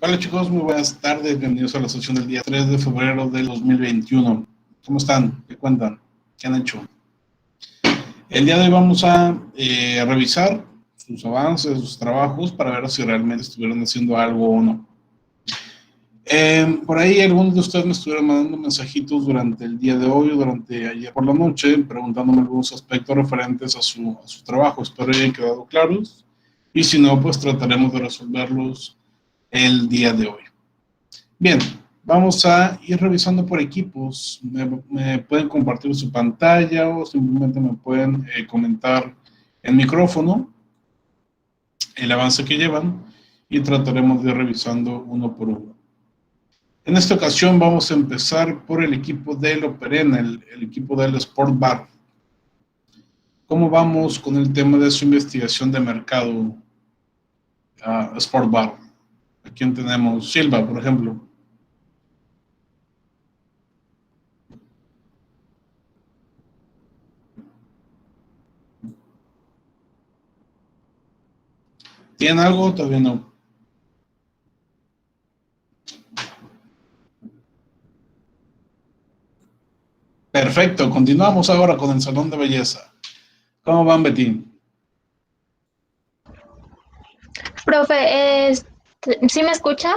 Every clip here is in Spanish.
Hola chicos, muy buenas tardes, bienvenidos a la sesión del día 3 de febrero del 2021. ¿Cómo están? ¿Qué cuentan? ¿Qué han hecho? El día de hoy vamos a revisar sus avances, sus trabajos, para ver si realmente estuvieron haciendo algo o no. Por ahí algunos de ustedes me estuvieron mandando mensajitos durante el día de hoy o durante ayer por la noche, preguntándome algunos aspectos referentes a su trabajo. Espero hayan quedado claros y si no, pues trataremos de resolverlos el día de hoy. Bien, vamos a ir revisando por equipos. Me pueden compartir su pantalla o simplemente me pueden comentar en micrófono el avance que llevan y trataremos de ir revisando uno por uno. En esta ocasión vamos a empezar por el equipo del Operen, el equipo del Sport Bar. ¿Cómo vamos con el tema de su investigación de mercado Sport Bar? ¿A quién tenemos? Silva, por ejemplo. ¿Tienen algo? Todavía no. Perfecto, continuamos ahora con el salón de belleza. ¿Cómo van, Betty? Profe, ¿sí me escucha?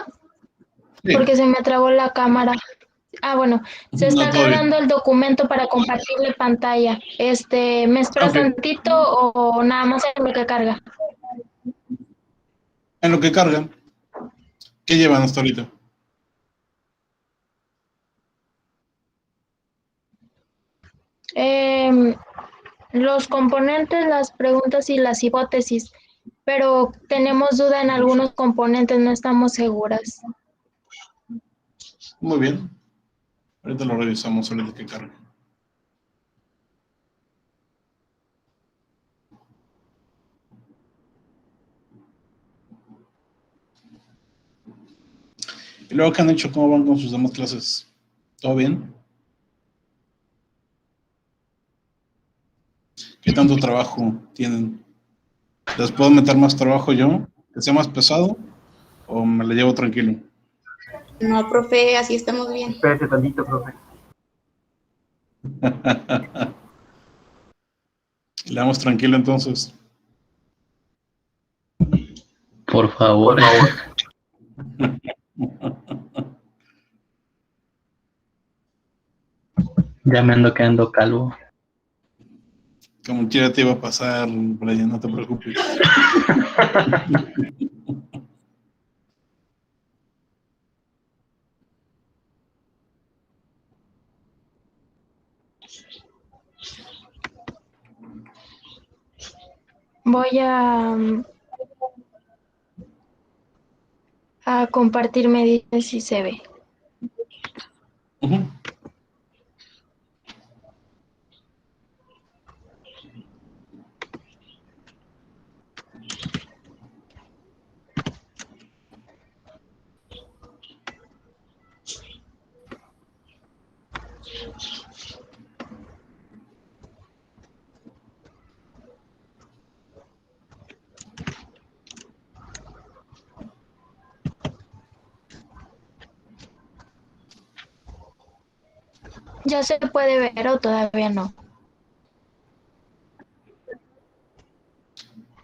Sí. Porque se me trabó la cámara. Bueno, se No, está todo cargando bien. el documento para compartirle pantalla. ¿Me esperas Ok, tantito o nada más en lo que carga? en lo que cargan, ¿qué llevan hasta ahorita? Los componentes, las preguntas y las hipótesis, pero tenemos duda en algunos componentes, no estamos seguras. Muy bien. Ahorita lo revisamos ahorita que cargue. ¿Y luego qué han hecho? ¿Cómo van con sus demás clases? ¿Todo bien? ¿Qué tanto trabajo tienen? ¿Les puedo meter más trabajo yo? ¿Que sea más pesado? ¿O me lo llevo tranquilo? No, profe, así estamos bien. Espérate tantito, profe. Le damos tranquilo entonces. Por favor. Por favor. Ya me ando quedando calvo. Como quiera te iba a pasar, Brian, no te preocupes. Voy a compartir medidas si se ve. Uh-huh. ¿Ya se puede ver o todavía no?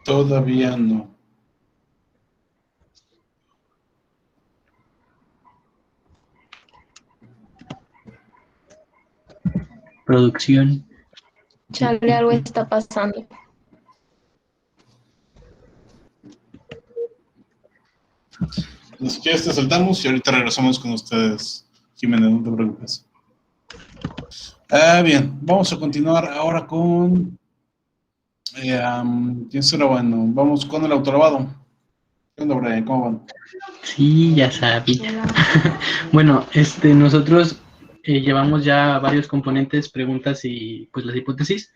Todavía no. Producción. Chale, algo está pasando. Si quieres te saltamos y ahorita regresamos con ustedes, Jimena, no te preocupes. Bien, vamos a continuar ahora con... ¿quién será bueno? Vamos con el autolavado. ¿Qué onda, Brian? ¿Cómo van? Sí, ya sabía. Bueno, nosotros llevamos ya varios componentes, preguntas y pues las hipótesis.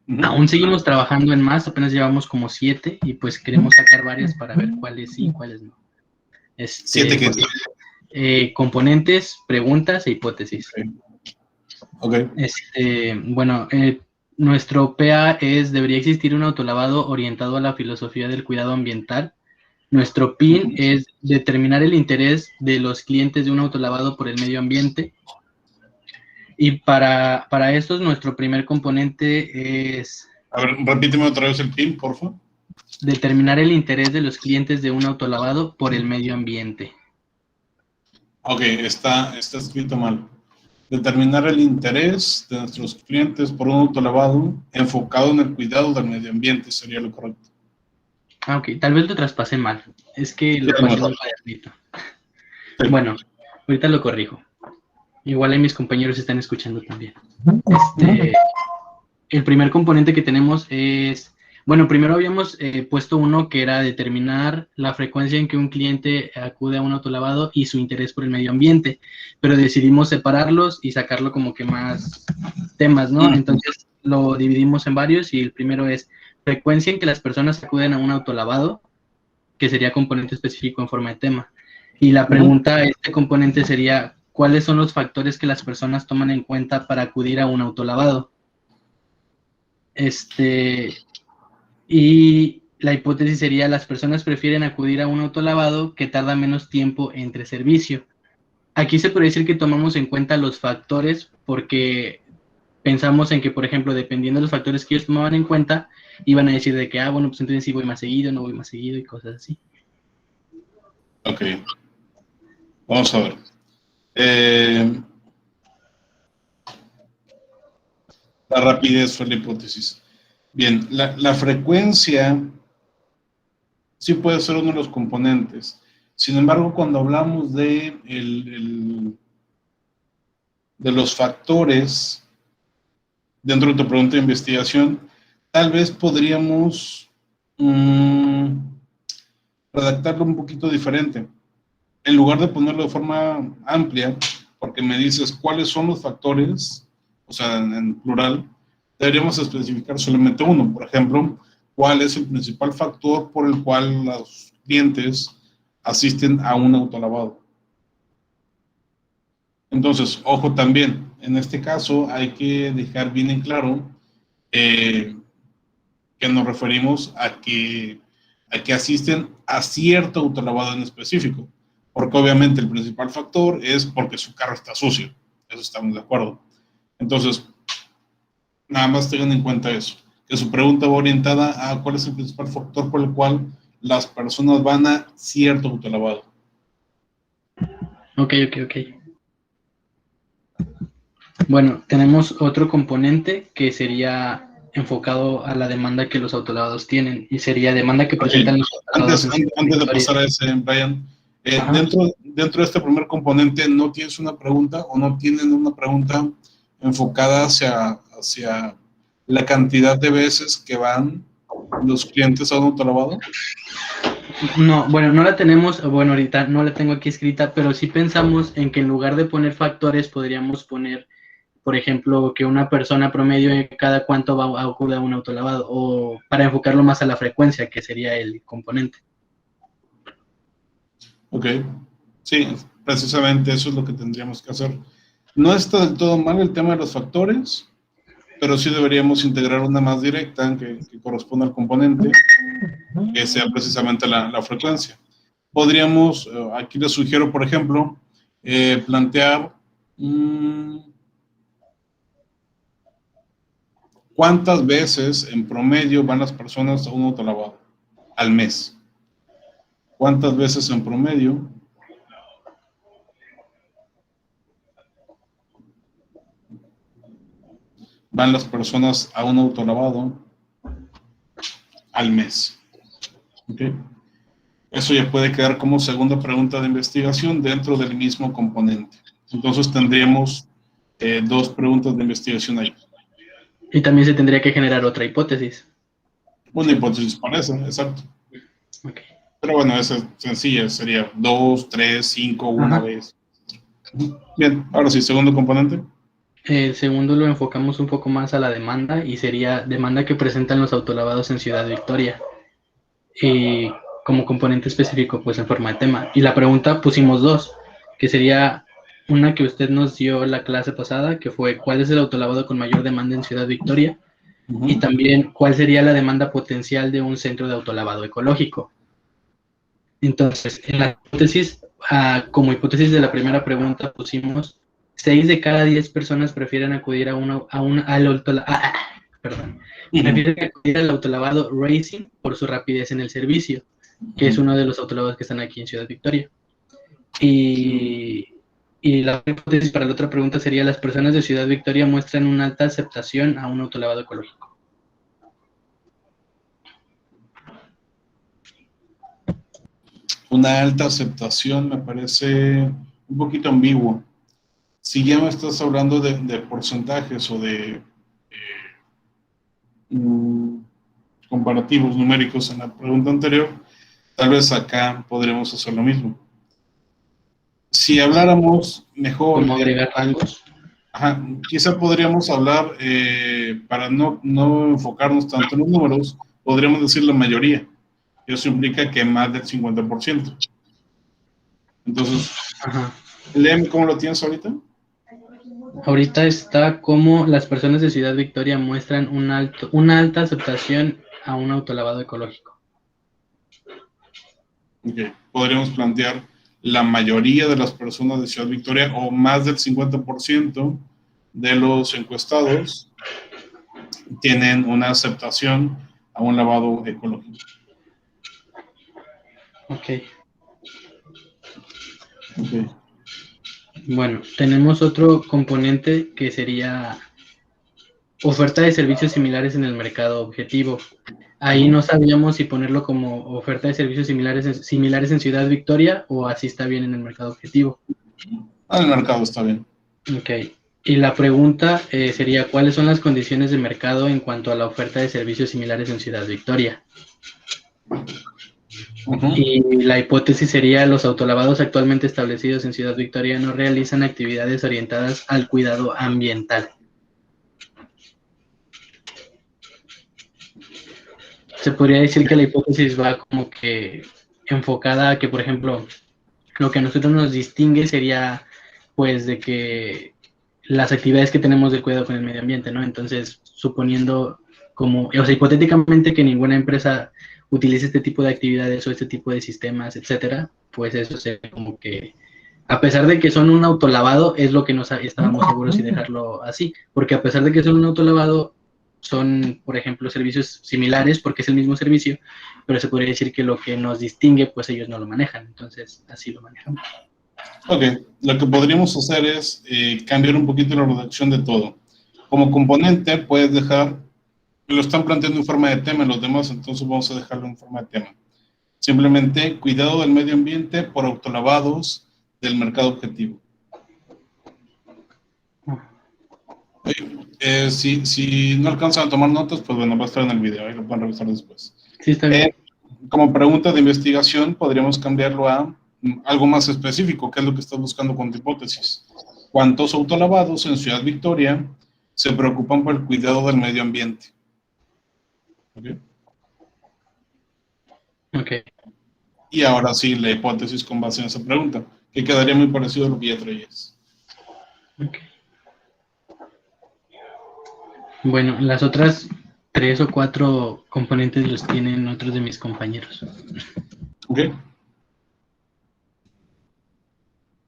Uh-huh. Aún seguimos trabajando en más, apenas llevamos como 7 y pues queremos sacar varias para ver cuáles sí y cuáles no. 7 qué. Componentes, preguntas e hipótesis. Okay. Bueno, nuestro PA es: debería existir un autolavado orientado a la filosofía del cuidado ambiental. Nuestro PIN es determinar el interés de los clientes de un autolavado por el medio ambiente. Y para estos, nuestro primer componente es A ver, repíteme otra vez el PIN, por favor. determinar el interés de los clientes de un autolavado por el medio ambiente. Ok, está escrito mal. Determinar el interés de nuestros clientes por un autolavado enfocado en el cuidado del medio ambiente sería lo correcto. Ah, ok, tal vez lo traspasé mal. Es que lo Sí, pasé en mejor. un cuadernito. Sí. Bueno, ahorita lo corrijo. Igual ahí mis compañeros están escuchando también. El primer componente que tenemos es, bueno, primero habíamos puesto uno que era determinar la frecuencia en que un cliente acude a un autolavado y su interés por el medio ambiente, pero decidimos separarlos y sacarlo como que más temas, ¿no? Entonces lo dividimos en varios y el primero es frecuencia en que las personas acuden a un autolavado, que sería componente específico en forma de tema. Y la pregunta a este componente sería, ¿cuáles son los factores que las personas toman en cuenta para acudir a un autolavado? Y la hipótesis sería, las personas prefieren acudir a un autolavado que tarda menos tiempo entre servicio. Aquí se puede decir que tomamos en cuenta los factores porque pensamos en que, por ejemplo, dependiendo de los factores que ellos tomaban en cuenta, iban a decir de que, bueno, pues entonces sí voy más seguido, no voy más seguido y cosas así. Ok. Vamos a ver. La rapidez fue la hipótesis. Bien, la frecuencia sí puede ser uno de los componentes. Sin embargo, cuando hablamos de, de los factores dentro de tu pregunta de investigación, tal vez podríamos redactarlo un poquito diferente. En lugar de ponerlo de forma amplia, porque me dices cuáles son los factores, o sea, en plural, deberíamos especificar solamente uno. Por ejemplo, cuál es el principal factor por el cual los clientes asisten a un autolavado. Entonces, ojo también, en este caso hay que dejar bien en claro que nos referimos a que asisten a cierto autolavado en específico, porque obviamente el principal factor es porque su carro está sucio, eso estamos de acuerdo. Entonces, nada más tengan en cuenta eso, que su pregunta va orientada a cuál es el principal factor por el cual las personas van a cierto autolavado. Ok. Bueno, tenemos otro componente que sería enfocado a la demanda que los autolavados tienen, y sería demanda que presentan los autolavados. Antes de pasar a ese, Brian, dentro de este primer componente, ¿no tienes una pregunta o no tienen una pregunta enfocada hacia la cantidad de veces que van los clientes a un autolavado? No, bueno, no la tenemos, bueno, ahorita no la tengo aquí escrita, pero sí pensamos en que en lugar de poner factores, podríamos poner, por ejemplo, que una persona promedio cada cuánto va a acudir a un autolavado, o para enfocarlo más a la frecuencia, que sería el componente. Ok, sí, precisamente eso es lo que tendríamos que hacer. No está del todo mal el tema de los factores, pero sí deberíamos integrar una más directa que corresponda al componente, que sea precisamente la frecuencia. Podríamos, aquí les sugiero, por ejemplo, plantear cuántas veces en promedio van las personas a un autolavado al mes. ¿Cuántas veces en promedio van las personas a un autolavado al mes? ¿Okay? Eso ya puede quedar como segunda pregunta de investigación dentro del mismo componente. Entonces tendríamos dos preguntas de investigación ahí. Y también se tendría que generar otra hipótesis. Una hipótesis para eso, exacto. Okay. Pero bueno, esa es sencilla, sería 2, 3, 5, una vez. Bien, ahora sí, segundo componente. El segundo lo enfocamos un poco más a la demanda, y sería demanda que presentan los autolavados en Ciudad Victoria. Y como componente específico, pues en forma de tema. Y la pregunta pusimos dos, que sería una que usted nos dio la clase pasada, que fue ¿cuál es el autolavado con mayor demanda en Ciudad Victoria? Y también ¿cuál sería la demanda potencial de un centro de autolavado ecológico? Entonces, en la hipótesis, como hipótesis de la primera pregunta pusimos 6 de cada 10 personas prefieren acudir perdón, prefieren acudir al autolavado Racing por su rapidez en el servicio, que es uno de los autolavados que están aquí en Ciudad Victoria. Y la hipótesis para la otra pregunta sería: las personas de Ciudad Victoria muestran una alta aceptación a un autolavado ecológico. Una alta aceptación me parece un poquito ambiguo. Si ya me estás hablando de porcentajes o de comparativos numéricos en la pregunta anterior, tal vez acá podremos hacer lo mismo. Si habláramos mejor... ¿Cómo agregar rangos? Ajá, quizá podríamos hablar, para no enfocarnos tanto en los números, podríamos decir la mayoría. Eso implica que más del 50%. Entonces, Ajá. léeme cómo lo tienes ahorita. Ahorita está como las personas de Ciudad Victoria muestran una alta aceptación a un autolavado ecológico. Okay. Podríamos plantear la mayoría de las personas de Ciudad Victoria, o más del 50% de los encuestados, tienen una aceptación a un lavado ecológico. Ok. Okay. Bueno, tenemos otro componente que sería oferta de servicios similares en el mercado objetivo. Ahí no sabíamos si ponerlo como oferta de servicios similares en Ciudad Victoria o así está bien en el mercado objetivo. El mercado está bien. Ok. Y la pregunta sería: ¿cuáles son las condiciones de mercado en cuanto a la oferta de servicios similares en Ciudad Victoria? Y la hipótesis sería: los autolavados actualmente establecidos en Ciudad Victoria no realizan actividades orientadas al cuidado ambiental. Se podría decir que la hipótesis va como que enfocada a que, por ejemplo, lo que a nosotros nos distingue sería pues de que las actividades que tenemos de cuidado con el medio ambiente, ¿no? Entonces, suponiendo hipotéticamente que ninguna empresa utilice este tipo de actividades o este tipo de sistemas, etcétera, pues eso sería como que, a pesar de que son un autolavado, es lo que estábamos seguros y dejarlo así, porque a pesar de que son un autolavado, son, por ejemplo, servicios similares porque es el mismo servicio, pero se podría decir que lo que nos distingue, pues ellos no lo manejan, entonces así lo manejamos. Ok, lo que podríamos hacer es cambiar un poquito la redacción de todo. Como componente puedes dejar, lo están planteando en forma de tema en los demás, entonces vamos a dejarlo en forma de tema. Simplemente cuidado del medio ambiente por autolavados del mercado objetivo. Si no alcanzan a tomar notas, pues bueno, va a estar en el video, ahí lo pueden revisar después. Sí, está bien. Como pregunta de investigación, podríamos cambiarlo a algo más específico, que es lo que estás buscando con tu hipótesis. ¿Cuántos autolavados en Ciudad Victoria se preocupan por el cuidado del medio ambiente? ¿Okay? Ok. Y ahora sí, la hipótesis con base en esa pregunta, que quedaría muy parecido a lo que ya traías. Okay. Bueno, las otras 3 o 4 componentes los tienen otros de mis compañeros. ¿Ok?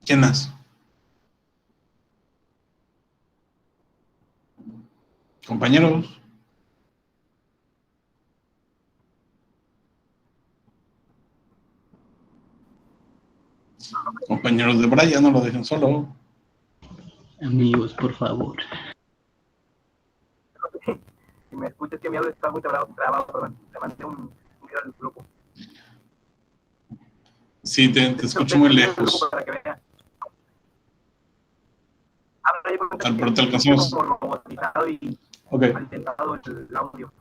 ¿Quién más? Compañeros. Compañeros de Brian, no lo dejen solo. Amigos, por favor. Si me escuchas que mi audio está muy grabado, perdón. Te mandé un video al grupo. Sí, te escucho muy lejos. Para que veas. Pero te alcanzamos. Ok. Intentado el audio.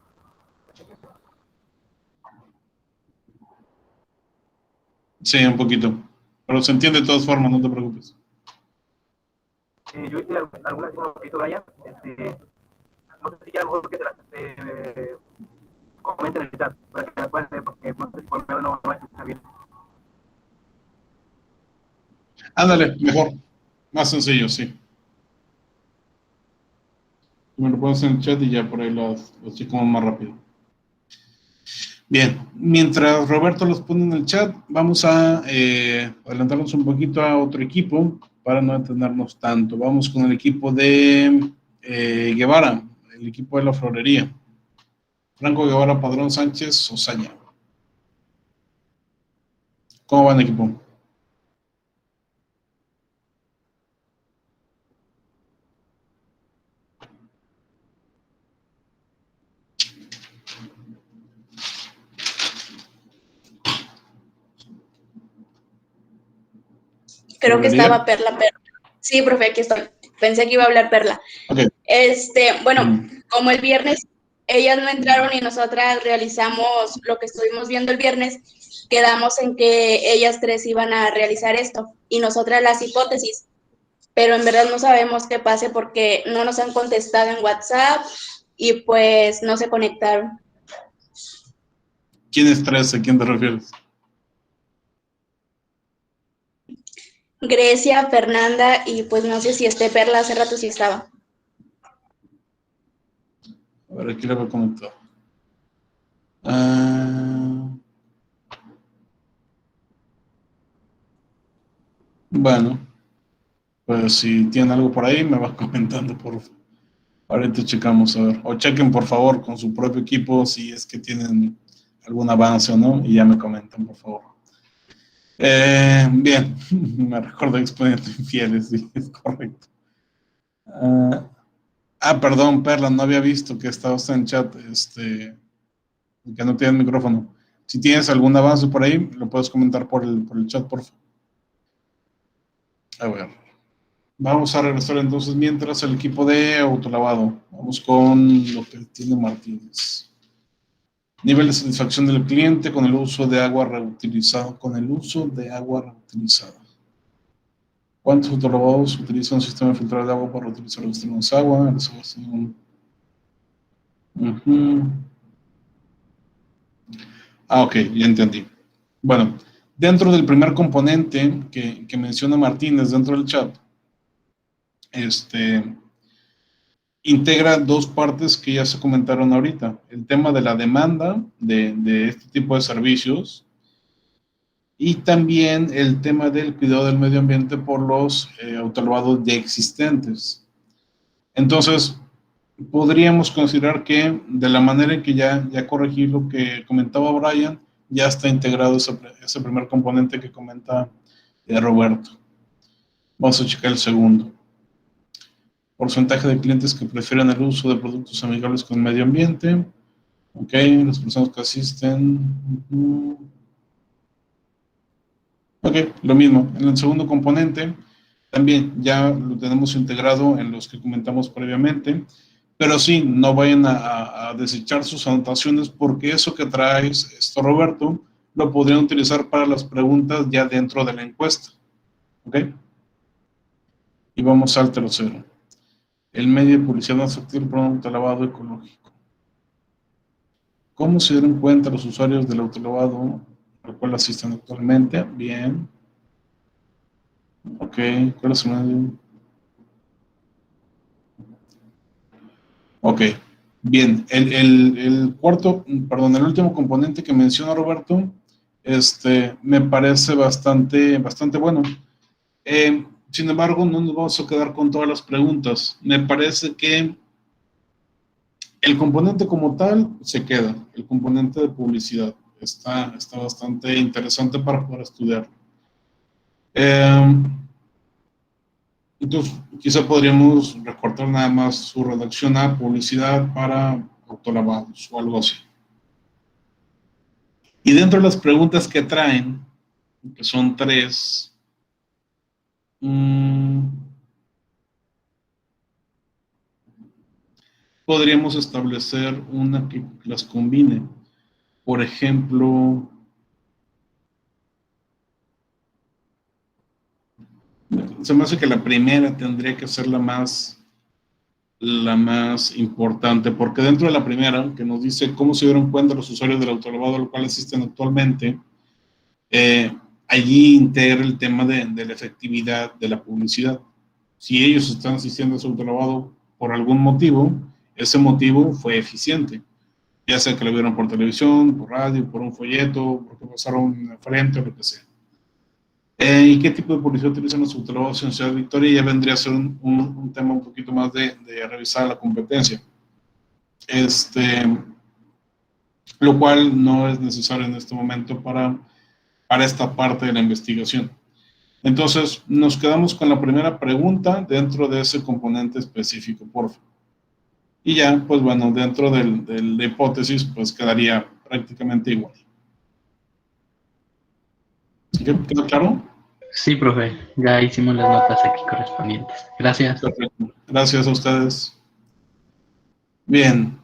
Sí, un poquito. Pero se entiende de todas formas, no te preocupes. Yo hice algunas cosas que hizo Brian. No sé si ya a lo mejor que te las comenten en el chat, para que las puedan ver, porque no sé si por medio no está bien. Ándale, mejor. Más sencillo, sí. Me lo pones en el chat y ya por ahí lo checo más rápido. Bien, mientras Roberto los pone en el chat, vamos a adelantarnos un poquito a otro equipo para no detenernos tanto. Vamos con el equipo de Guevara, el equipo de la florería. Franco Guevara, Padrón Sánchez, Osaña. ¿Cómo van, equipo? Creo que ¿Florería? estaba Perla. Sí, profe, aquí estoy. Pensé que iba a hablar Perla. Ok. Bueno, como el viernes ellas no entraron y nosotras realizamos lo que estuvimos viendo el viernes, quedamos en que ellas tres iban a realizar esto y nosotras las hipótesis, pero en verdad no sabemos qué pase porque no nos han contestado en WhatsApp y pues no se conectaron. ¿Quién es 13? ¿A quién te refieres? Grecia, Fernanda y pues no sé si esté Perla, hace rato sí estaba. A ver, aquí le voy a comentar. Bueno, pues si tienen algo por ahí, me vas comentando, por favor. Ahorita checamos, a ver. O chequen, por favor, con su propio equipo si es que tienen algún avance o no, y ya me comentan, por favor. Bien, me recuerdo Expediente Infieles, sí, es correcto. Perdón, Perla, no había visto que estaba usted en chat, que no tiene el micrófono. Si tienes algún avance por ahí, lo puedes comentar por el chat, por favor. A ver. Vamos a regresar entonces mientras el equipo de autolavado. Vamos con lo que tiene Martínez. Nivel de satisfacción del cliente con el uso de agua reutilizada. ¿Cuántos autolavados utilizan un sistema de filtrado de agua para reutilizar los extremos de agua? Ok, ya entendí. Bueno, dentro del primer componente que menciona Martínez dentro del chat, integra dos partes que ya se comentaron ahorita. El tema de la demanda de este tipo de servicios y también el tema del cuidado del medio ambiente por los autolavados ya existentes. Entonces, podríamos considerar que de la manera en que ya corregí lo que comentaba Brian, ya está integrado ese primer componente que comenta Roberto. Vamos a checar el segundo. Porcentaje de clientes que prefieren el uso de productos amigables con el medio ambiente. Ok, las personas que asisten. Ok, lo mismo. En el segundo componente, también ya lo tenemos integrado en los que comentamos previamente. Pero sí, no vayan a desechar sus anotaciones porque eso que traes, Roberto, lo podrían utilizar para las preguntas ya dentro de la encuesta. ¿Ok? Y vamos al tercero. El medio de publicidad más factible para un autolavado ecológico. ¿Cómo se dieron cuenta los usuarios del autolavado al cual asisten actualmente? Bien. Ok, ¿cuál es el medio? Ok, bien. El último componente que menciona Roberto, me parece bastante bueno. Sin embargo, no nos vamos a quedar con todas las preguntas. Me parece que el componente como tal se queda, el componente de publicidad. Está bastante interesante para poder estudiar. Entonces, quizá podríamos recortar nada más su redacción a publicidad para autolavados o algo así. Y dentro de las preguntas que traen, que son 3, podríamos establecer una que las combine. Por ejemplo, se me hace que la primera tendría que ser la más importante, porque dentro de la primera, que nos dice cómo se dieron cuenta los usuarios del autolavado al cual asisten actualmente, allí integra el tema de la efectividad de la publicidad. Si ellos están asistiendo a su autolavado por algún motivo, ese motivo fue eficiente. ya sea que lo vieron por televisión, por radio, por un folleto, porque pasaron frente o lo que sea. ¿Y qué tipo de publicidad utilizan los autolavados en Ciudad Victoria? Ya vendría a ser un tema un poquito más de revisar la competencia. Lo cual no es necesario en este momento para esta parte de la investigación. Entonces, nos quedamos con la primera pregunta dentro de ese componente específico, por favor. Y ya, pues bueno, dentro de la hipótesis, pues quedaría prácticamente igual. ¿Quedó claro? Sí, profe, ya hicimos las notas aquí correspondientes. Gracias. Perfecto. Gracias a ustedes. Bien,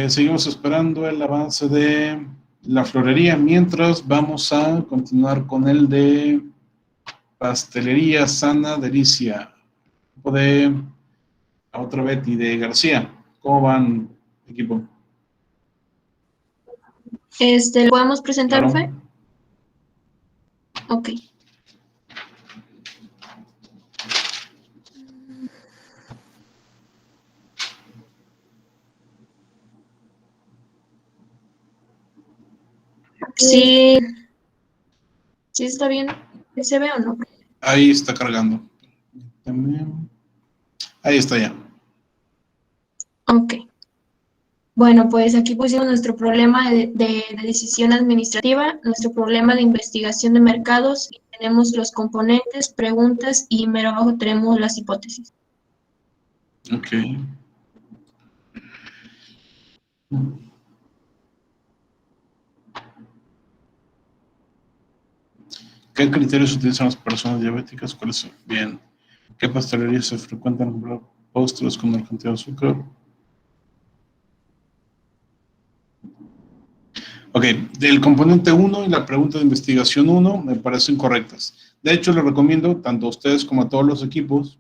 seguimos esperando el avance de la florería, mientras vamos a continuar con el de pastelería Sana Delicia, de la otra Betty de García. ¿Cómo van, equipo? ¿Lo podemos presentar, Claro. profe? Ok. Sí. ¿Sí está bien? ¿Se ve o no? Ahí está cargando. Ahí está ya. Ok. Bueno, pues aquí pusimos nuestro problema de decisión administrativa, nuestro problema de investigación de mercados, y tenemos los componentes, preguntas, y mero abajo tenemos las hipótesis. Ok. ¿Qué criterios utilizan las personas diabéticas? ¿Cuáles son? Bien. ¿Qué pastelerías se frecuentan comprar postres con menor cantidad de azúcar? Ok, del componente 1 y la pregunta de investigación 1 me parecen correctas. De hecho, les recomiendo, tanto a ustedes como a todos los equipos,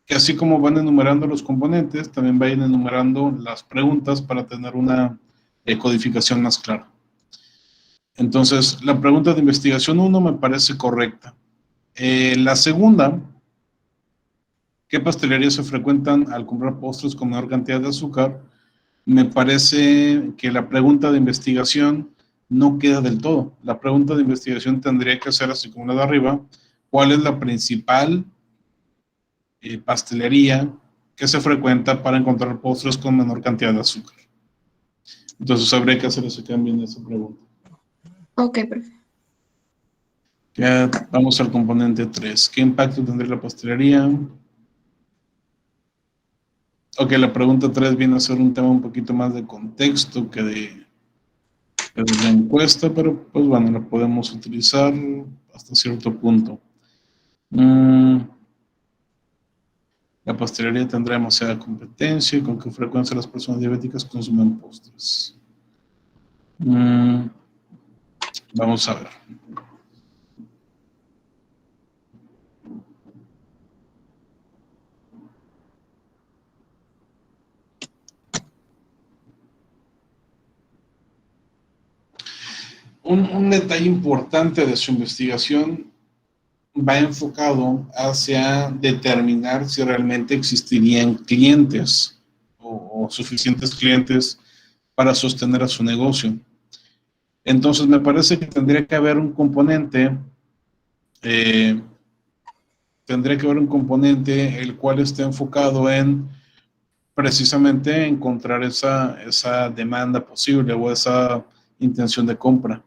que así como van enumerando los componentes, también vayan enumerando las preguntas para tener una codificación más clara. Entonces, la pregunta de investigación 1 me parece correcta. La segunda, ¿qué pastelerías se frecuentan al comprar postres con menor cantidad de azúcar? Me parece que la pregunta de investigación no queda del todo. La pregunta de investigación tendría que ser así como la de arriba. ¿Cuál es la principal pastelería que se frecuenta para encontrar postres con menor cantidad de azúcar? Entonces habría que hacer ese cambio en esa pregunta. Ok, perfecto. Ya vamos al componente 3. ¿Qué impacto tendría la pastelería? Ok, la pregunta 3 viene a ser un tema un poquito más de contexto que de la encuesta, pero pues bueno, la podemos utilizar hasta cierto punto. La pastelería tendrá demasiada competencia. ¿Con qué frecuencia las personas diabéticas consumen postres? Vamos a ver. Un detalle importante de su investigación va enfocado hacia determinar si realmente existirían clientes o suficientes clientes para sostener a su negocio. Entonces, me parece que tendría que haber un componente, el cual esté enfocado en precisamente encontrar esa demanda posible o esa intención de compra.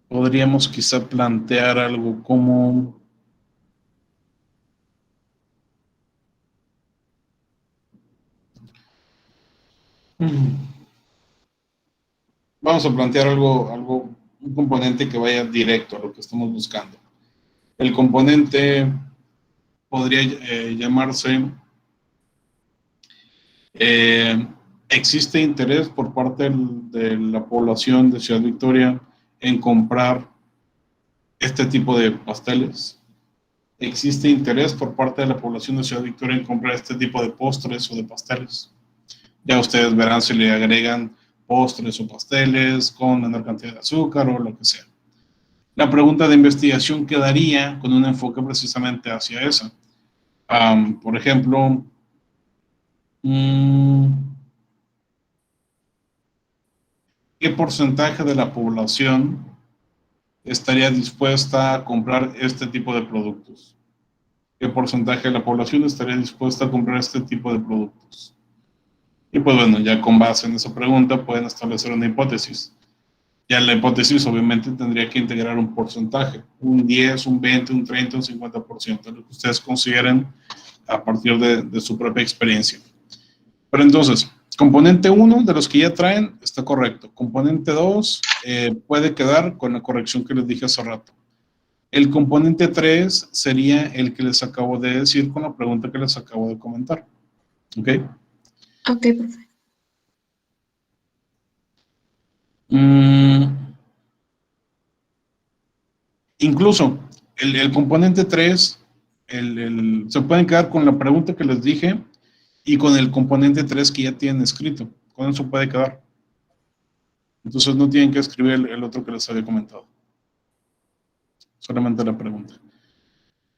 Podríamos quizá plantear algo como vamos a plantear un componente que vaya directo a lo que estamos buscando. El componente podría llamarse ¿existe interés por parte de la población de Ciudad Victoria en comprar este tipo de pasteles? ¿Existe interés por parte de la población de Ciudad Victoria en comprar este tipo de postres o de pasteles? Ya ustedes verán si le agregan postres o pasteles con menor cantidad de azúcar o lo que sea. La pregunta de investigación quedaría con un enfoque precisamente hacia esa. Por ejemplo, ¿Qué porcentaje de la población estaría dispuesta a comprar este tipo de productos? ¿Qué porcentaje de la población estaría dispuesta a comprar este tipo de productos? Y pues bueno, ya con base en esa pregunta pueden establecer una hipótesis. Ya la hipótesis obviamente tendría que integrar un porcentaje, un 10, un 20, un 30, un 50%, lo que ustedes consideren a partir de su propia experiencia. Pero entonces, componente 1 de los que ya traen está correcto. Componente 2 puede quedar con la corrección que les dije hace rato. El componente 3 sería el que les acabo de decir con la pregunta que les acabo de comentar. ¿Ok? Ok, profe. Incluso el componente 3, se pueden quedar con la pregunta que les dije y con el componente 3 que ya tienen escrito. Con eso puede quedar. Entonces no tienen que escribir el otro que les había comentado. Solamente la pregunta.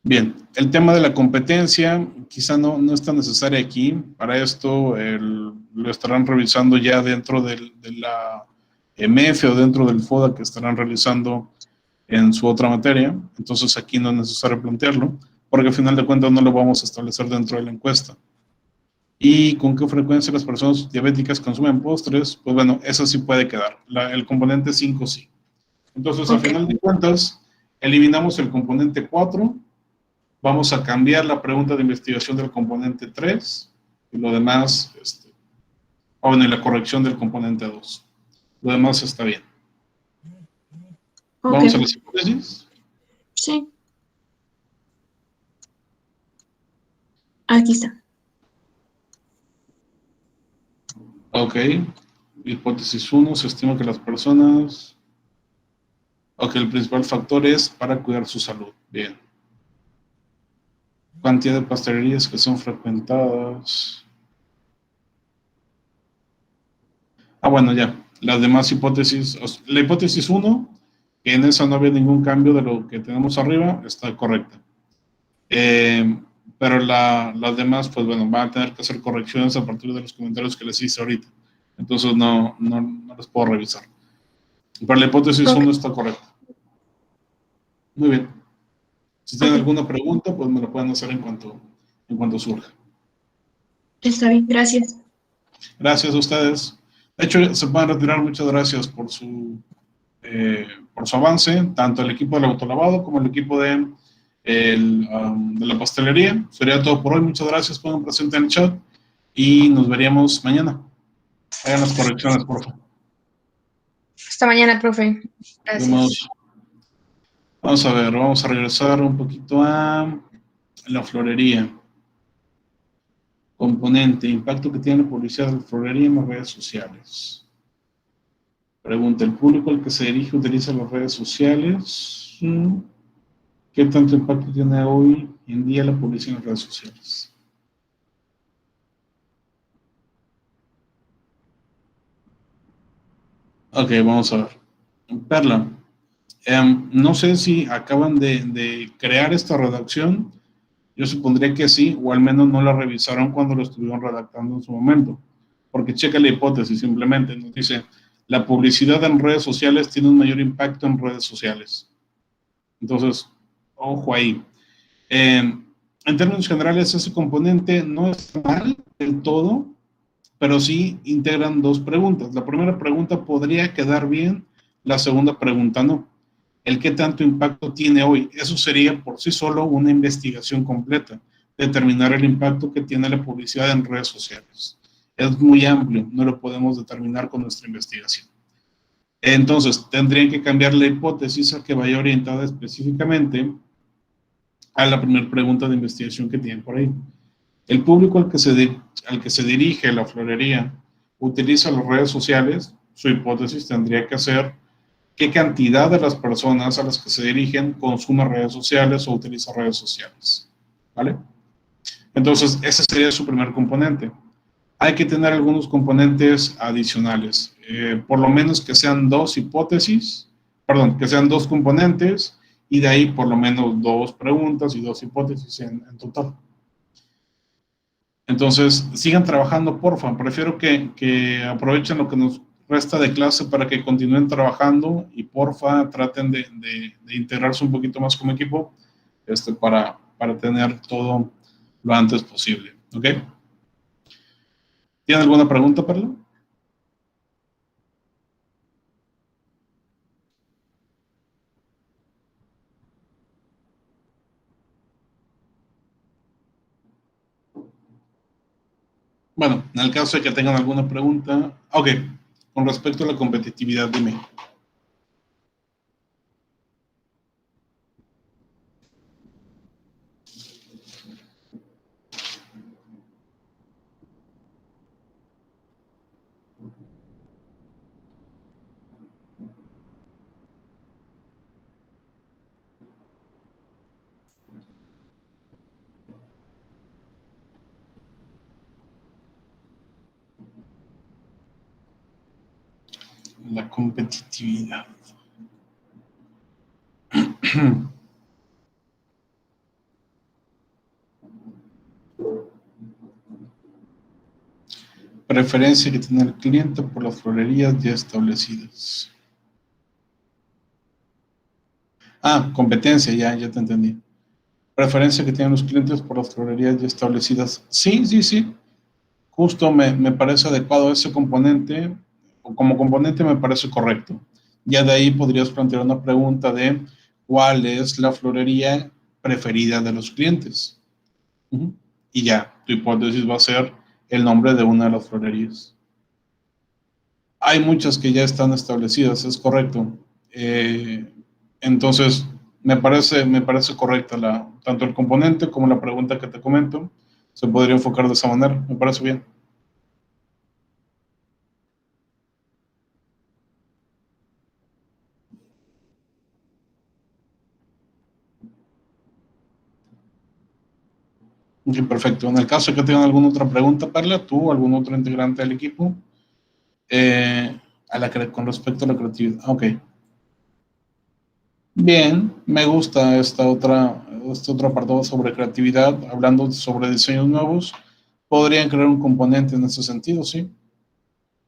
Bien, el tema de la competencia quizá no es tan necesaria aquí. Para esto lo estarán revisando ya dentro de la MEF o dentro del FODA que estarán realizando en su otra materia. Entonces aquí no es necesario plantearlo, porque al final de cuentas no lo vamos a establecer dentro de la encuesta. ¿Y con qué frecuencia las personas diabéticas consumen postres? Pues bueno, eso sí puede quedar. El componente 5 sí. Entonces, al final de cuentas, eliminamos el componente 4. Vamos a cambiar la pregunta de investigación del componente 3 y lo demás, bueno, y la corrección del componente 2. Lo demás está bien. Ok. ¿Vamos a las hipótesis? Sí. Aquí está. Ok. Hipótesis 1, se estima que las personas... Ok, el principal factor es para cuidar su salud. Bien. Cantidad de pastelerías que son frecuentadas. Bueno, ya. Las demás hipótesis. La hipótesis 1, que en esa no había ningún cambio de lo que tenemos arriba, está correcta. Pero las demás, pues bueno, van a tener que hacer correcciones a partir de los comentarios que les hice ahorita. Entonces no las puedo revisar. Pero la hipótesis 1 está correcta. Muy bien. Si tienen alguna pregunta, pues me la pueden hacer en cuanto surja. Está bien, gracias. Gracias a ustedes. De hecho, se pueden retirar. Muchas gracias por su avance, tanto el equipo del autolavado como el equipo de la pastelería. Sería todo por hoy. Muchas gracias. Pongan presente en el chat y nos veríamos mañana. Hagan las correcciones, por favor. Hasta mañana, profe. Gracias. Vamos a ver, vamos a regresar un poquito a la florería. Componente, impacto que tiene la publicidad de la florería en las redes sociales. Pregunta, ¿el público al que se dirige utiliza las redes sociales? ¿Qué tanto impacto tiene hoy en día la publicidad en las redes sociales? Ok, vamos a ver. Perla, no sé si acaban de crear esta redacción. Yo supondría que sí, o al menos no la revisaron cuando lo estuvieron redactando en su momento. Porque checa la hipótesis, simplemente nos dice, la publicidad en redes sociales tiene un mayor impacto en redes sociales. Entonces, ojo ahí. En términos generales, ese componente no es mal del todo, pero sí integran dos preguntas. La primera pregunta podría quedar bien, la segunda pregunta no. El qué tanto impacto tiene hoy. Eso sería por sí solo una investigación completa, determinar el impacto que tiene la publicidad en redes sociales. Es muy amplio, no lo podemos determinar con nuestra investigación. Entonces, tendrían que cambiar la hipótesis a que vaya orientada específicamente a la primera pregunta de investigación que tienen por ahí. El público al que se dirige la florería utiliza las redes sociales, su hipótesis tendría que ser qué cantidad de las personas a las que se dirigen consume redes sociales o utiliza redes sociales. ¿Vale? Entonces, ese sería su primer componente. Hay que tener algunos componentes adicionales, por lo menos que sean dos componentes, y de ahí por lo menos dos preguntas y dos hipótesis en total. Entonces, sigan trabajando, porfa. Prefiero que aprovechen lo que nos resta de clase para que continúen trabajando y porfa traten de integrarse un poquito más como equipo para tener todo lo antes posible. ¿Ok? ¿Tiene alguna pregunta, Perla? Bueno, en el caso de que tengan alguna pregunta, ok, con respecto a la competitividad, dime. La competitividad. Preferencia que tiene el cliente por las florerías ya establecidas. Ah, competencia, ya te entendí. Preferencia que tienen los clientes por las florerías ya establecidas. Sí. Justo me parece adecuado ese componente, o como componente me parece correcto. Ya de ahí podrías plantear una pregunta de cuál es la florería preferida de los clientes. Y ya, tu hipótesis va a ser el nombre de una de las florerías. Hay muchas que ya están establecidas, es correcto. Entonces, me parece correcta tanto el componente como la pregunta que te comento. Se podría enfocar de esa manera, me parece bien. Okay, perfecto. En el caso de que tengan alguna otra pregunta, Perla, tú o algún otro integrante del equipo, con respecto a la creatividad. Ok. Bien, me gusta este otro apartado sobre creatividad, hablando sobre diseños nuevos. Podrían crear un componente en ese sentido, sí.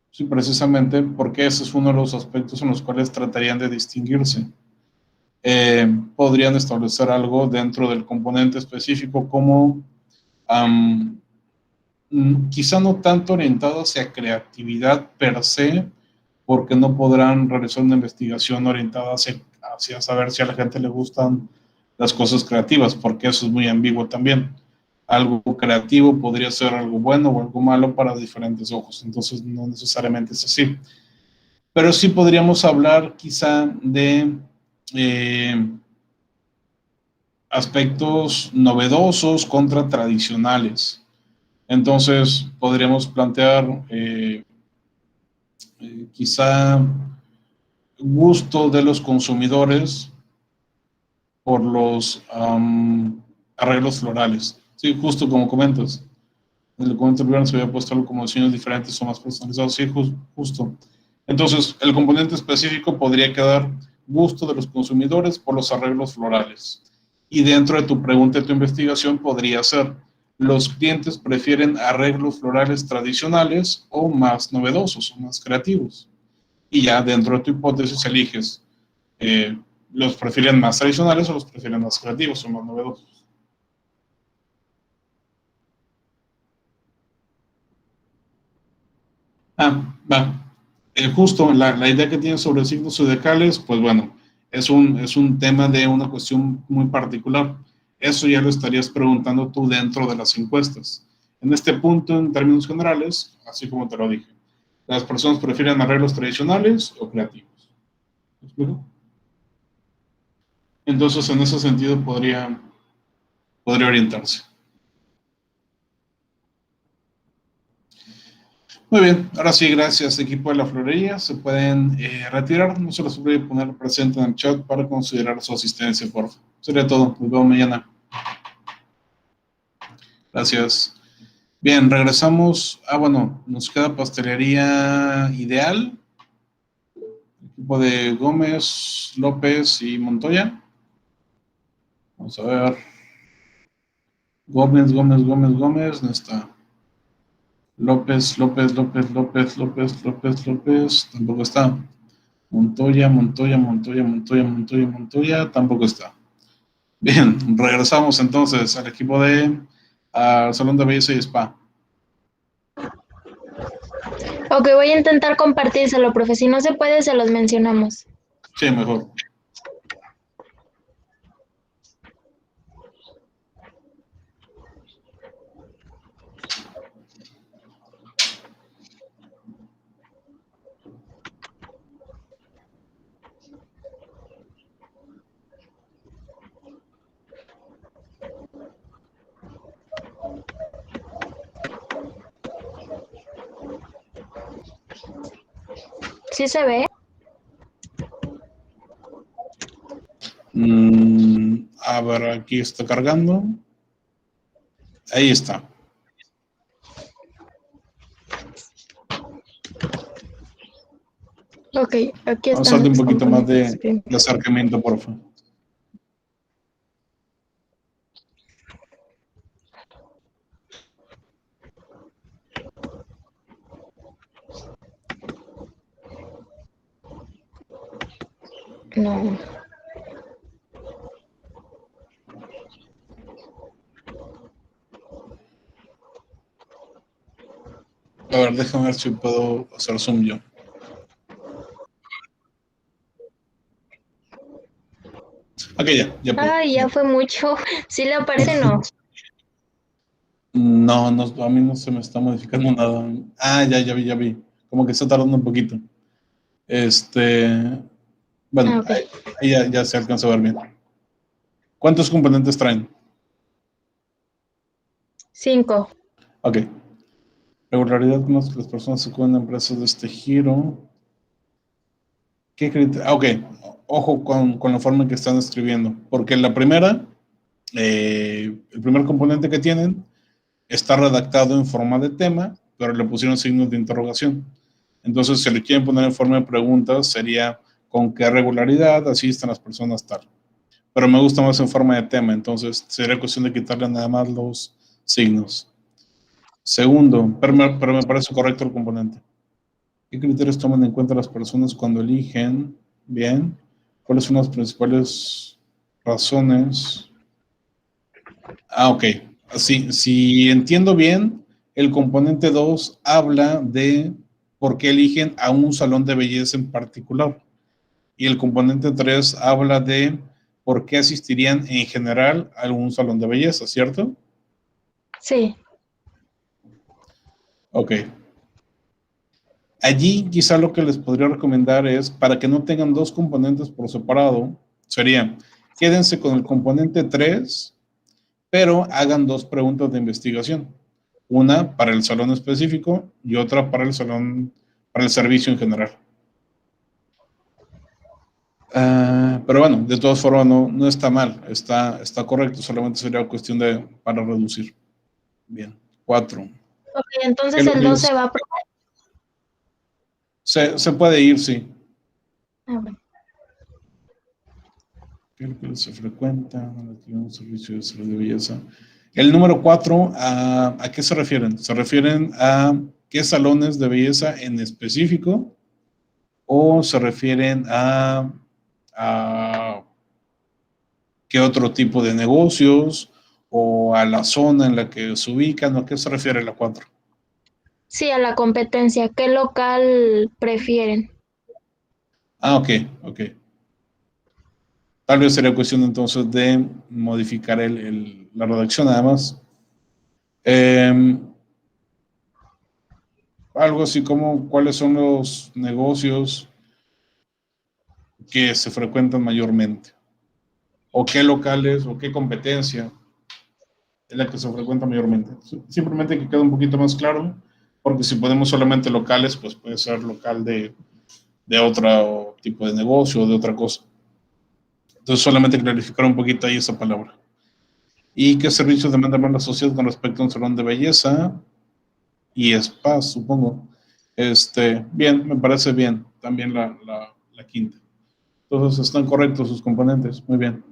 Sí, precisamente porque ese es uno de los aspectos en los cuales tratarían de distinguirse. Podrían establecer algo dentro del componente específico como quizá no tanto orientado hacia creatividad per se, porque no podrán realizar una investigación orientada hacia saber si a la gente le gustan las cosas creativas, porque eso es muy ambiguo también. Algo creativo podría ser algo bueno o algo malo para diferentes ojos, entonces no necesariamente es así. Pero sí podríamos hablar quizá de aspectos novedosos contra tradicionales. Entonces podríamos plantear quizá gusto de los consumidores por los arreglos florales. Sí, justo como comentas. En el documento del viernes se había puesto algo como diseños diferentes o más personalizados. Sí, justo. Entonces, el componente específico podría quedar gusto de los consumidores por los arreglos florales. Y dentro de tu pregunta y tu investigación podría ser, ¿los clientes prefieren arreglos florales tradicionales o más novedosos o más creativos? Y ya dentro de tu hipótesis eliges, ¿los prefieren más tradicionales o los prefieren más creativos o más novedosos? Va. Justo la idea que tienes sobre signos zodiacales, pues bueno, es un tema de una cuestión muy particular. Eso ya lo estarías preguntando tú dentro de las encuestas. En este punto, en términos generales, así como te lo dije, las personas prefieren arreglos tradicionales o creativos. ¿Me explico? Entonces, en ese sentido, podría orientarse. Muy bien, ahora sí, gracias equipo de la florería, se pueden retirar, no se los olvide poner presente en el chat para considerar su asistencia, por favor. Sería todo, nos vemos mañana. Gracias. Bien, regresamos. Bueno, nos queda pastelería ideal. Equipo de Gómez, López y Montoya. Vamos a ver. Gómez, no está. López, tampoco está. Montoya, tampoco está. Bien, regresamos entonces al equipo de Salón de Belleza y Spa. Ok, voy a intentar compartírselo, profe. Si no se puede, se los mencionamos. Sí, mejor. ¿Sí se ve? A ver, aquí está cargando. Ahí está. Ok, aquí Vamos a están darle un los poquito más componentes. de acercamiento, por favor. No. A ver, déjame ver si puedo hacer zoom yo. Ok, ya puedo. Ay, ya fue mucho. ¿Sí le aparece? No. No, a mí no se me está modificando nada. Ya vi. Como que está tardando un poquito. Bueno, Ok. ahí ya se alcanza a ver bien. ¿Cuántos componentes traen? 5. Ok. Regularidad con las que las personas se acuden a empresas de este giro. ¿Qué criterio? Ok, ojo con la forma en que están escribiendo. Porque la primera, el primer componente que tienen, está redactado en forma de tema, pero le pusieron signos de interrogación. Entonces, si le quieren poner en forma de preguntas, sería ¿con qué regularidad asisten las personas tal? Pero me gusta más en forma de tema, entonces sería cuestión de quitarle nada más los signos. Segundo, pero me parece correcto el componente. ¿Qué criterios toman en cuenta las personas cuando eligen? Bien. ¿Cuáles son las principales razones? Ok. Si entiendo bien, el componente 2 habla de por qué eligen a un salón de belleza en particular. Y el componente 3 habla de por qué asistirían en general a algún salón de belleza, ¿cierto? Sí. Ok. Allí quizá lo que les podría recomendar es, para que no tengan dos componentes por separado, sería, quédense con el componente 3, pero hagan dos preguntas de investigación. Una para el salón específico y otra para el salón, para el servicio en general. Pero bueno, de todas formas no está mal, está correcto, solamente sería cuestión para reducir. Bien, 4. Ok, entonces el 2 se va a probar. Se puede ir, sí. Bueno. ¿Qué se frecuenta? Un servicio de salud de belleza. El número 4, ¿a qué se refieren? ¿Se refieren a qué salones de belleza en específico? ¿O se refieren a qué otro tipo de negocios? ¿O a la zona en la que se ubican? ¿A qué se refiere la 4? Sí, a la competencia. ¿Qué local prefieren? Ok. Tal vez sería cuestión entonces de modificar la redacción nada más. Algo así como cuáles son los negocios que se frecuentan mayormente, o qué locales o qué competencia es la que se frecuenta mayormente. Simplemente que quede un poquito más claro, porque si ponemos solamente locales, pues puede ser local de otro tipo de negocio o de otra cosa. Entonces solamente clarificar un poquito ahí esa palabra. ¿Y qué servicios demanda más la sociedad con respecto a un salón de belleza y spa, supongo? Bien, me parece bien también la quinta. Entonces están correctos sus componentes. Muy bien.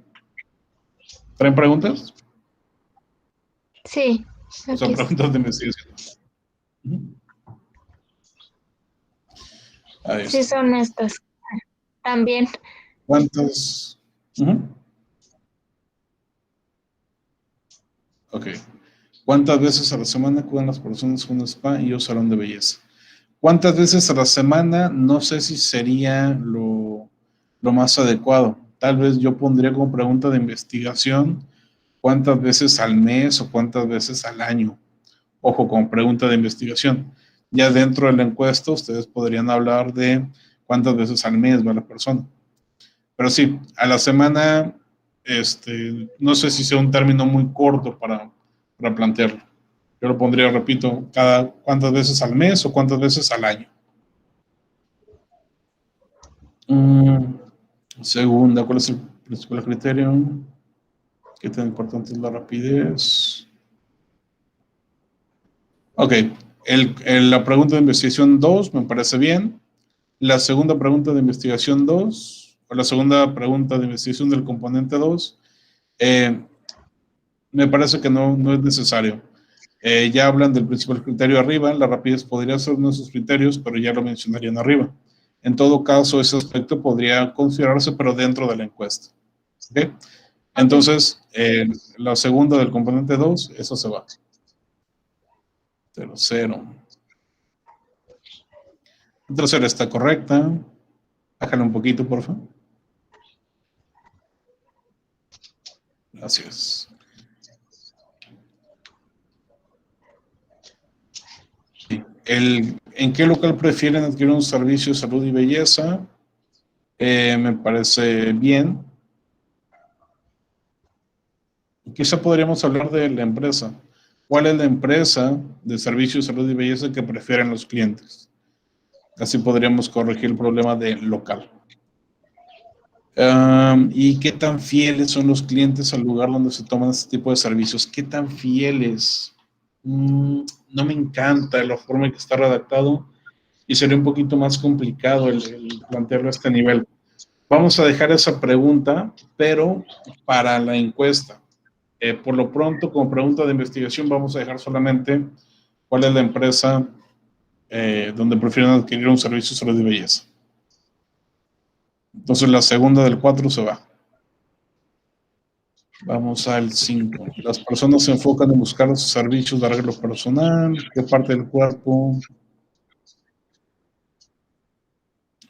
¿Traen preguntas? Sí. O sea, preguntas de investigación. Ahí Sí, está. son estas. También. ¿Cuántas? Ujú. Ok. ¿Cuántas veces a la semana acuden las personas a un spa y o salón de belleza? ¿Cuántas veces a la semana? No sé si sería lo más adecuado. Tal vez yo pondría como pregunta de investigación cuántas veces al mes o cuántas veces al año. Ojo, como pregunta de investigación. Ya dentro de la encuesta ustedes podrían hablar de cuántas veces al mes va la persona. Pero sí, a la semana, no sé si sea un término muy corto para plantearlo. Yo lo pondría, repito, cuántas veces al mes o cuántas veces al año. Segunda, ¿cuál es el principal criterio? ¿Qué tan importante es la rapidez? Ok, la pregunta de investigación 2 me parece bien. La segunda pregunta de investigación 2, o la segunda pregunta de investigación del componente 2, me parece que no es necesario. Ya hablan del principal criterio arriba, la rapidez podría ser uno de esos criterios, pero ya lo mencionarían arriba. En todo caso, ese aspecto podría considerarse, pero dentro de la encuesta. ¿Okay? Entonces, la segunda del componente 2, eso se va. 0. La tercera está correcta. Bájale un poquito, por favor. Gracias. ¿En qué local prefieren adquirir un servicio de salud y belleza? Me parece bien. Quizá podríamos hablar de la empresa. ¿Cuál es la empresa de servicios de salud y belleza que prefieren los clientes? Así podríamos corregir el problema de local. ¿Y qué tan fieles son los clientes al lugar donde se toman este tipo de servicios? ¿Qué tan fieles? No me encanta la forma en que está redactado y sería un poquito más complicado el plantearlo a este nivel. Vamos a dejar esa pregunta, pero para la encuesta. Por lo pronto, como pregunta de investigación, vamos a dejar solamente cuál es la empresa donde prefieren adquirir un servicio de salud y belleza. Entonces, la segunda del 4 se va. Vamos al 5. Las personas se enfocan en buscar los servicios de arreglo personal. ¿Qué parte del cuerpo?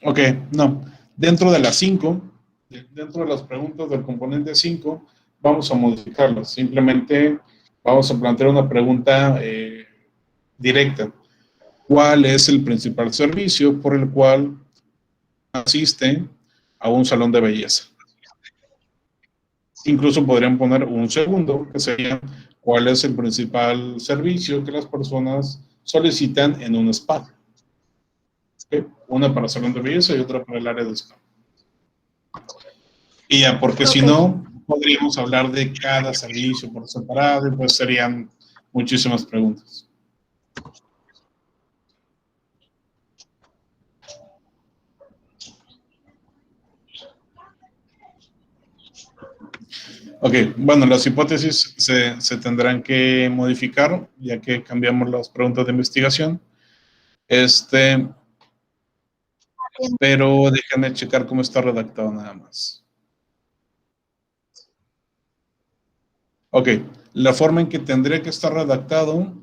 Ok, no. Dentro de las 5, dentro de las preguntas del componente 5, vamos a modificarlas. Simplemente vamos a plantear una pregunta directa. ¿Cuál es el principal servicio por el cual asiste a un salón de belleza? Incluso podrían poner un segundo, que sería ¿cuál es el principal servicio que las personas solicitan en un spa? ¿Okay? Una para salón de belleza y otra para el área de spa. Y ya, porque si no, podríamos hablar de cada servicio por separado y pues serían muchísimas preguntas. Ok, bueno, las hipótesis se tendrán que modificar ya que cambiamos las preguntas de investigación. Pero déjenme checar cómo está redactado nada más. Ok, la forma en que tendría que estar redactado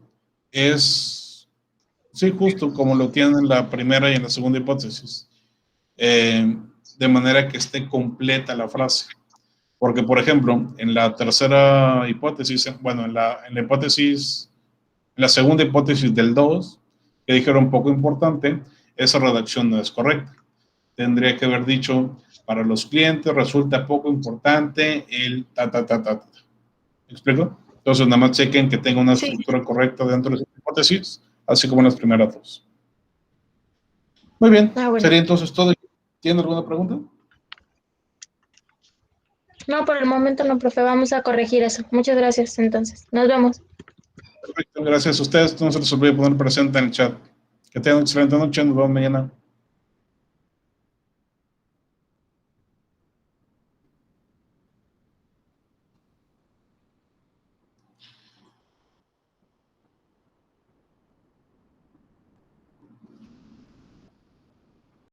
es, sí, justo como lo tienen en la primera y en la segunda hipótesis, de manera que esté completa la frase. Porque, por ejemplo, en la tercera hipótesis, bueno, en la segunda hipótesis del 2, que dijeron poco importante, esa redacción no es correcta. Tendría que haber dicho, para los clientes resulta poco importante el ¿Me explico? Entonces, nada más chequen que tenga una estructura correcta dentro de esa hipótesis, así como en las primeras dos. Muy bien, sería entonces todo. ¿Tiene alguna pregunta? No, por el momento no, profe. Vamos a corregir eso. Muchas gracias, entonces. Nos vemos. Perfecto, gracias a ustedes. No se les olvide poner presente en el chat. Que tengan una excelente noche. Nos vemos mañana.